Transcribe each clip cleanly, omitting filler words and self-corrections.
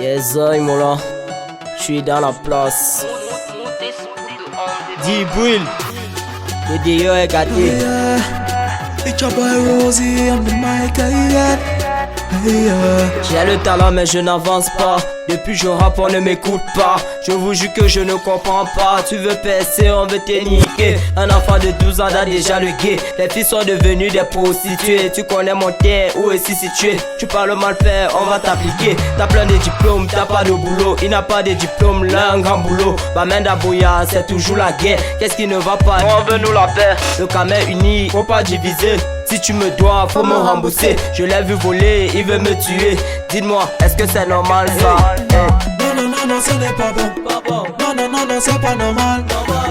Yes, Mola. Je suis dans la place. D-Brill. Le DIO est gâté. It's your boy Rosie on the mic, J'ai le talent mais je n'avance pas. Depuis je rappe on ne m'écoute pas. Je vous jure que je ne comprends pas. Tu veux percer, on veut te niquer. Un enfant de 12 ans a déjà le gay. Les filles sont devenues des prostituées. Tu connais mon terre, où est-ce situé? Tu parles mal fait, on va t'appliquer. T'as plein de diplômes, t'as pas de boulot. Il n'a pas de diplôme, là un grand boulot. Bamenda Bouya, c'est toujours la guerre. Qu'est-ce qui ne va pas? On veut nous la faire. Le camé uni, faut pas diviser. Si tu me dois, faut me rembourser. Je l'ai vu voler, il veut me tuer. Dites-moi, est-ce que c'est normal ça? Non, non, non, non, ce n'est pas bon. Non, non, non, non, c'est pas normal.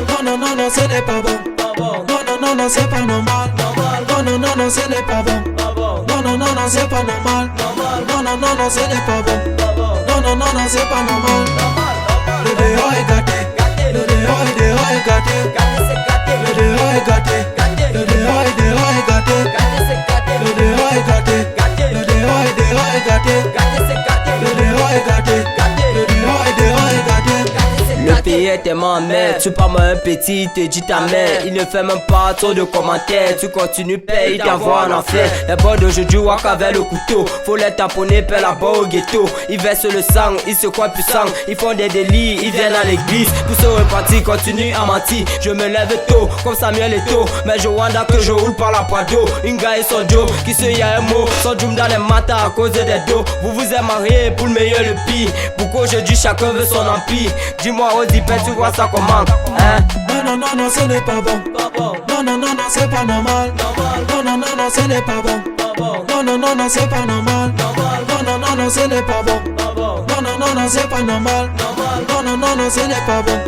Non, non, non, non, ce n'est pas bon. Non, non, non, non, c'est pas normal. Non, non, non, non, ce n'est pas bon. Non, non, non, non, c'est pas normal. Non, non, non, non, ce n'est pas bon. Non, non, non, non, c'est pas normal. Le déo est gâté. Le déo est gâté. Le déo est gâté. Le déo est gâté. Le déo est gâté. Le déo est gâté. Le déo est gâté. Le pays est tellement amer. Tu parles un petit, te dit ta mère. Il ne fait même pas trop de commentaires. Tu continues, paye, il t'envoie en enfer. Les boys d'aujourd'hui walk avec le couteau. Faut les tamponner, paie là-bas au ghetto. Ils versent le sang, ils se croient puissants. Ils font des délits, ils viennent à l'église. Pour se repentir, continue à mentir. Je me lève tôt, comme Samuel Eto'o. Mais je wanda que je roule par la Prado. Inga et son Joe, qui se y a un mot. Son Joum dans les matins à cause des dos. Vous vous êtes mariés pour le meilleur, le pire. Pourquoi aujourd'hui chacun veut son empire? Dis-moi, Odipe, tu vois ça comment? Hein? Non, non, non, non, ce n'est pas bon. Non, non, non, non, c'est pas normal. Non, non, non, non, ce n'est pas bon. Non, non, non, non, c'est pas normal. Non, non, non, non, ce n'est pas bon. Non, non, non, non, c'est pas normal. Non, non, non, non, ce n'est pas bon.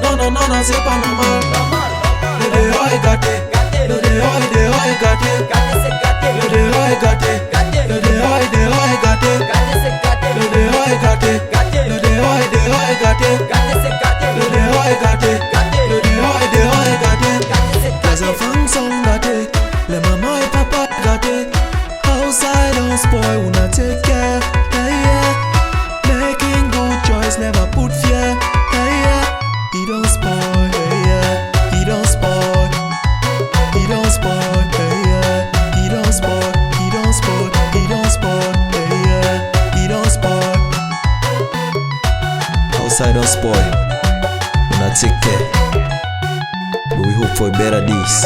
Non, non, non, non, c'est pas normal. Le déo est gâté. Le déo est gâté. Le déo est gâté. Le déo est gâté. Le déo est gâté. Le déo est gâté. Le déo est gâté. Le déo est gâté. Les enfants sont gâtés. Les mamans et papa gâtés. Outside on spoil, we not take care. Hey, yeah. Making good choice, never put fear. Hey, yeah. He don't spoil. Hey, yeah. He don't spoil. He don't spoil. Hey, yeah. He don't spoil. He don't spoil. He don't spoil. Hey, yeah. He don't spoil. Outside on spoil, we not take care. But we hope for better days.